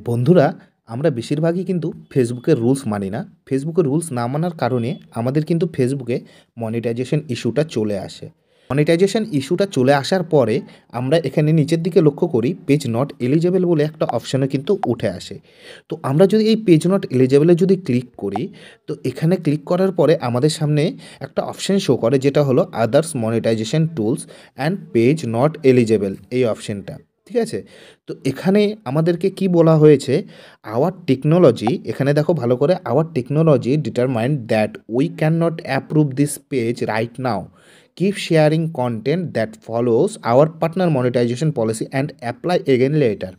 বন্ধুরা, আমরা বেশিরভাগই কিন্তু ফেসবুকের রুলস মানি না। ফেসবুকের রুলস না মানার কারণে আমাদের কিন্তু ফেসবুকে মনিটাইজেশন ইস্যুটা চলে আসে। মনিটাইজেশন ইস্যুটা চলে আসার পরে আমরা এখানে নিচের দিকে লক্ষ্য করি পেজ নট এলিজেবল বলে একটা অপশানও কিন্তু উঠে আসে। তো আমরা যদি এই পেজ নট এলিজেবলে যদি ক্লিক করি, তো এখানে ক্লিক করার পরে আমাদের সামনে একটা অপশান শো করে, যেটা হলো others monetisation tools and page not eligible, এই অপশানটা। ঠিক আছে? তো এখানে আমাদেরকে কি বলা হয়েছে, আওয়ার টেকনোলজি, এখানে দেখো ভালো করে, our technology determined that we can not approve this page right now, keep sharing content that follows our partner monetisation policy and apply again later.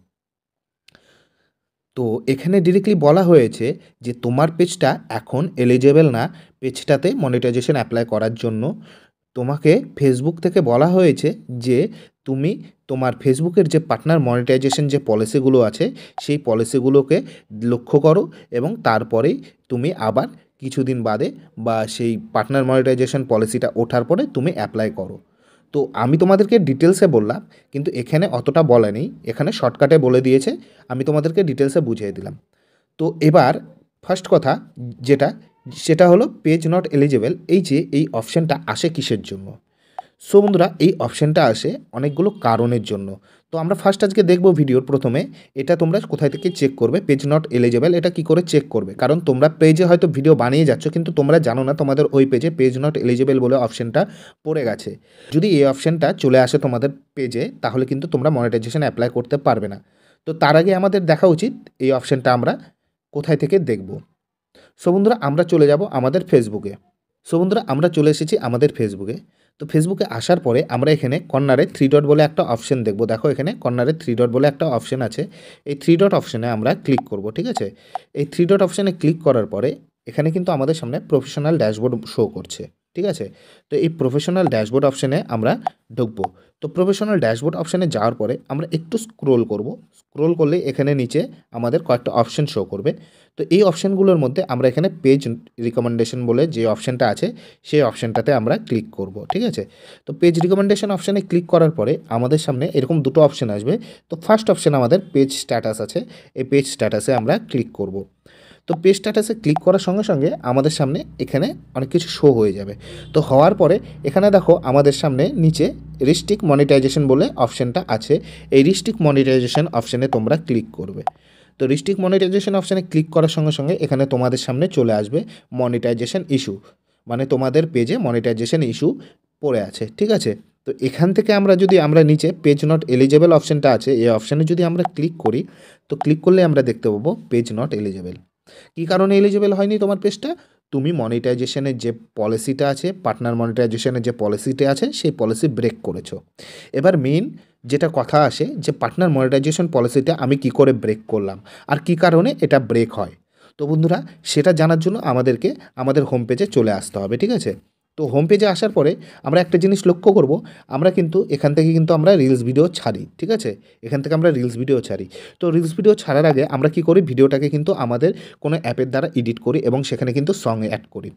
তো এখানে ডিরেক্টলি বলা হয়েছে যে তোমার পেজটা এখন এলিজেবল না পেজটাতে মনিটাইজেশন অ্যাপ্লাই করার জন্য। তোমাকে ফেসবুক থেকে বলা হয়েছে যে তুমি তোমার ফেসবুকের যে পার্টনার মনিটাইজেশন যে পলিসিগুলো আছে সেই পলিসিগুলোকে লক্ষ্য করো, এবং তারপরেই তুমি আবার কিছুদিন বাদে বা সেই পার্টনার মনিটাইজেশন পলিসিটা ওঠার পরে তুমি অ্যাপ্লাই করো। তো আমি তোমাদেরকে ডিটেলসে বললাম, কিন্তু এখানে অতটা বলেনি, এখানে শর্টকাটে বলে দিয়েছে, আমি তোমাদেরকে ডিটেলসে বুঝিয়ে দিলাম। তো এবার ফার্স্ট কথা যেটা, সেটা হলো পেজ নট এলিজেবল, এই যে এই অপশানটা আসে কিসের জন্য। সো বন্ধুরা, এই অপশানটা আসে অনেকগুলো কারণের জন্য। তো আমরা ফার্স্ট আজকে দেখবো ভিডিওর প্রথমে এটা তোমরা কোথায় থেকে চেক করবে পেজ নট এলিজেবল, এটা কি করে চেক করবে। কারণ তোমরা পেজে হয়তো ভিডিও বানিয়ে যাচ্ছ, কিন্তু তোমরা জানো না তোমাদের ওই পেজে পেজ নট এলিজেবল বলে অপশানটা পড়ে গেছে। যদি এই অপশানটা চলে আসে তোমাদের পেজে, তাহলে কিন্তু তোমরা মনিটাইজেশন অ্যাপ্লাই করতে পারবে না। তো তার আগে আমাদের দেখা উচিত এই অপশানটা আমরা কোথায় থেকে দেখব। সো বন্ধুরা, আমরা চলে যাব আমাদের ফেসবুকে। সো বন্ধুরা, আমরা চলে এসেছি আমাদের ফেসবুকে। তো ফেসবুকে আসার পরে আমরা এখানে কর্নারে 3 ডট বলে একটা অপশন দেখব। দেখো এখানে কর্নারে 3 ডট বলে একটা অপশন আছে, এই 3 ডট অপশনে আমরা ক্লিক করব। ঠিক আছে? এই 3 ডট অপশনে ক্লিক করার পরে এখানে কিন্তু আমাদের সামনে প্রফেশনাল ড্যাশবোর্ড শো করছে। ঠিক আছে? তো এই প্রফেশনাল ড্যাশবোর্ড অপশনে আমরা ঢুকবো। তো প্রফেশনাল ড্যাশবোর্ড অপশনে যাওয়ার পরে আমরা একটু স্ক্রোল করব। স্ক্রোল করলে এখানে নিচে আমাদের কয়েকটা অপশন শো করবে। তো এই অপশানগুলোর মধ্যে আমরা এখানে পেজ রিকমেন্ডেশন বলে যে অপশানটা আছে সেই অপশানটাতে আমরা ক্লিক করব। ঠিক আছে? তো পেজ রিকমেন্ডেশন অপশানে ক্লিক করার পরে আমাদের সামনে এরকম দুটো অপশান আসবে। তো ফার্স্ট অপশান আমাদের পেজ স্ট্যাটাস আছে, এই পেজ স্ট্যাটাসে আমরা ক্লিক করব। তো পেজ স্ট্যাটাসে ক্লিক করার সঙ্গে সঙ্গে আমাদের সামনে এখানে অনেক কিছু শো হয়ে যাবে। তো হওয়ার পরে এখানে দেখো আমাদের সামনে নিচে রিস্ট্রিক্ট মনিটাইজেশন বলে অপশানটা আছে, এই রিস্ট্রিক্ট মনিটাইজেশন অপশানে তোমরা ক্লিক করবে। তো রিস্ট্রিক্ট মনিটাইজেশন অপশানে ক্লিক করার সঙ্গে সঙ্গে এখানে তোমাদের সামনে চলে আসবে মনিটাইজেশন ইস্যু, মানে তোমাদের পেজে মনিটাইজেশন ইস্যু পড়ে আছে। ঠিক আছে? তো এখান থেকে আমরা নিচে পেজ নট এলিজেবল অপশানটা আছে, এই অপশানে যদি আমরা ক্লিক করি, তো ক্লিক করলে আমরা দেখতে পাবো পেজ নট এলিজেবল। কী কারণে এলিজেবল হয়নি তোমার পেজটা? তুমি মনিটাইজেশনের যে পলিসিটা আছে, পার্টনার মনিটাইজেশনের যে পলিসিটা আছে, সেই পলিসি ব্রেক করেছো। এবার মেইন যেটা কথা আসে যে পার্টনার মনিটাইজেশন পলিসিটা আমি কি করে ব্রেক করলাম আর কী কারণে এটা ব্রেক হয়। তো বন্ধুরা, সেটা জানার জন্য আমাদেরকে আমাদের হোম পেজে চলে আসতে হবে। ঠিক আছে? তো হোম পেজে আসার পরে আমরা একটা জিনিস লক্ষ্য করব, আমরা কিন্তু এখান থেকে কিন্তু আমরা রিলস ভিডিও ছাড়ি। ঠিক আছে? এখান থেকে আমরা রিলস ভিডিও ছাড়ি। তো রিলস ভিডিও ছাড়ার আগে আমরা কি করি, ভিডিওটাকে কিন্তু আমাদের কোনো অ্যাপের দ্বারা এডিট করি এবং সেখানে কিন্তু সং অ্যাড করি।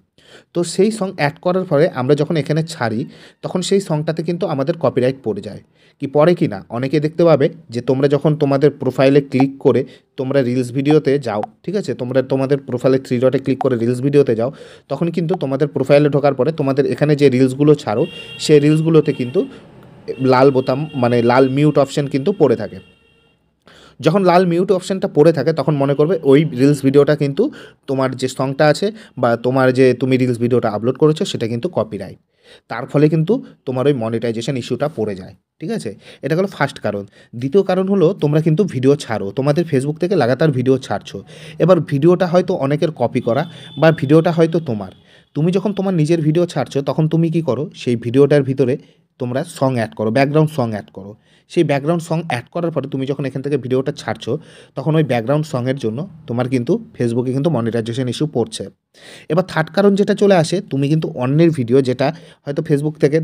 তো সেই সং অ্যাড করার পরে আমরা যখন এখানে ছাড়ি, তখন সেই সংটাতে কিন্তু আমাদের কপিরাইট পড়ে যায়। কি পড়ে কি না অনেকে দেখতে পাবে যে তোমরা যখন তোমাদের প্রোফাইলে ক্লিক করে তোমরা রিলস ভিডিওতে যাও। ঠিক আছে? তোমরা তোমাদের প্রোফাইলে 3 ডটে ক্লিক করে রিলস ভিডিওতে যাও, তখন কিন্তু তোমাদের প্রোফাইলে ঢোকার পরে তোমাদের এখানে যে রিলসগুলো ছাড়ো সেই রিলসগুলোতে কিন্তু লাল বোতাম, মানে লাল মিউট অপশান কিন্তু পড়ে থাকে। যখন লাল মিউট অপশানটা পড়ে থাকে তখন মনে করবে ওই রিলস ভিডিওটা কিন্তু তোমার যে সংটা আছে বা তোমার যে তুমি রিলস ভিডিওটা আপলোড করেছো সেটা কিন্তু কপিরাইট। তার ফলে কিন্তু তোমার ওই মনিটাইজেশন ইস্যুটা পড়ে যায়। ঠিক আছে? এটা হলো ফার্স্ট কারণ। দ্বিতীয় কারণ হলো তোমরা কিন্তু ভিডিও ছাড়ো, তোমাদের ফেসবুক থেকে লাগাতার ভিডিও ছাড়ছো। এবার ভিডিওটা হয়তো অনেকের কপি করা বা ভিডিওটা হয়তো তোমার। তুমি যখন তোমার নিজের ভিডিও ছাড়ছো তখন তুমি কি করো, সেই ভিডিওটার ভিতরে তোমরা সং অ্যাড করো, ব্যাকগ্রাউন্ড সং অ্যাড করো। সেই ব্যাকগ্রাউন্ড সং অ্যাড করার পরে তুমি যখন এখান থেকে ভিডিওটা ছাড়ছো, তখন ওই ব্যাকগ্রাউন্ড সঙের জন্য তোমার কিন্তু ফেসবুকে কিন্তু মনিটাইজেশন ইস্যু পড়ছে। এবার থার্ড কারণ যেটা চলে আসে, তুমি কিন্তু অন্যের ভিডিও যেটা হয়তো ফেসবুক থেকে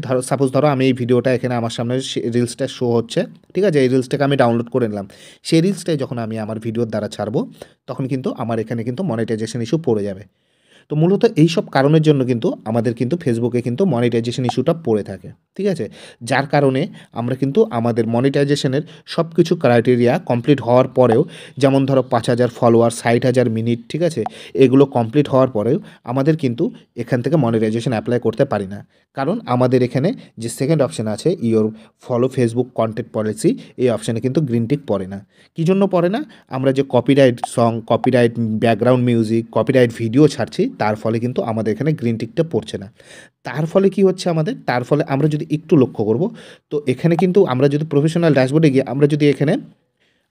ধরো আমি এই ভিডিওটা এখানে আমার সামনে রিলসটা শো হচ্ছে। ঠিক আছে? এই রিলসটাকে আমি ডাউনলোড করে নিলাম। সেই রিলসটাই যখন আমি আমার ভিডিওর দ্বারা ছাড়বো, তখন কিন্তু আমার এখানে কিন্তু মনিটাইজেশন ইস্যু পড়ে যাবে। তো মূলত এই সব কারণের জন্য কিন্তু আমাদের কিন্তু ফেসবুকে কিন্তু মনিটাইজেশন ইস্যুটা পড়ে থাকে, ঠিক আছে? যার কারণে আমরা কিন্তু আমাদের মনিটাইজেশনের সব কিছু ক্রাইটেরিয়া কমপ্লিট হওয়ার পরেও, যেমন ধরো 5,000 ফলোয়ার, 60,000 মিনিট, ঠিক আছে? এগুলো কমপ্লিট হওয়ার পরেও আমাদের কিন্তু এখান থেকে মনিটাইজেশন অ্যাপ্লাই করতে পারি না। কারণ আমাদের এখানে যে সেকেন্ড অপশন আছে your follow Facebook content policy, এই অপশানে কিন্তু গ্রিন টিক পড়ে না। কী জন্য পড়ে না? আমরা যে copyright song, copyright background music, copyright video ছাড়ছি, তার ফলে কিন্তু আমাদের এখানে গ্রিন টিকটা পড়ছে না। তার ফলে কি হচ্ছে আমাদের? তার ফলে আমরা যদি একটু লক্ষ্য করব, তো এখানে কিন্তু আমরা যদি প্রফেশনাল ড্যাশবোর্ডে গিয়ে আমরা যদি এখানে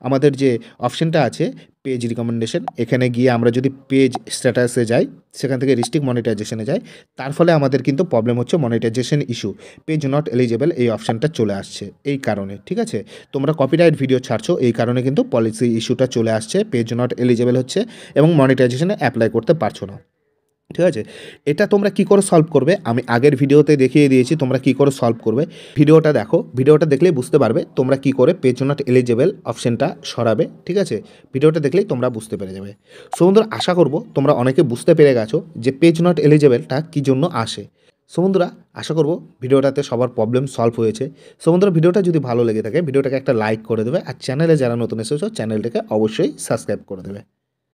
আমাদের যে অপশানটা আছে পেজ রিকমেন্ডেশন, এখানে গিয়ে আমরা যদি পেজ স্ট্যাটাসে যাই, সেখান থেকে রিস্ট্রিক্ট মনিটাইজেশনে যাই, তার ফলে আমাদের কিন্তু প্রবলেম হচ্ছে monetisation issue, page not eligible এই অপশানটা চলে আসছে এই কারণে, ঠিক আছে? তোমরা কপিরাইট ভিডিও ছাড়ছো, এই কারণে কিন্তু পলিসি ইস্যুটা চলে আসছে, পেজ নট এলিজেবল হচ্ছে এবং মনিটাইজেশনে অ্যাপ্লাই করতে পারছো না, ঠিক আছে? এটা তোমরা কি করে সলভ করবে আমি আগের ভিডিওতে দেখিয়ে দিয়েছি, তোমরা কি করে সলভ করবে। ভিডিওটা দেখো, ভিডিওটা দেখলেই বুঝতে পারবে তোমরা কি করে পেজ নট এলিজেবল অপশানটা সরাবে, ঠিক আছে? ভিডিওটা দেখলেই তোমরা বুঝতে পেরে যাবে। সো বন্ধুরা, আশা করব তোমরা অনেকে বুঝতে পেরে গেছো যে পেজ নট এলিজেবলটা কী জন্য আসে। সো বন্ধুরা, আশা করব ভিডিওটাতে সবার প্রবলেম সলভ হয়েছে। সো বন্ধুরা, ভিডিওটা যদি ভালো লেগে থাকে ভিডিওটাকে একটা লাইক করে দেবে, আর চ্যানেলে যারা নতুন এসেছো চ্যানেলটাকে অবশ্যই সাবস্ক্রাইব করে দেবে।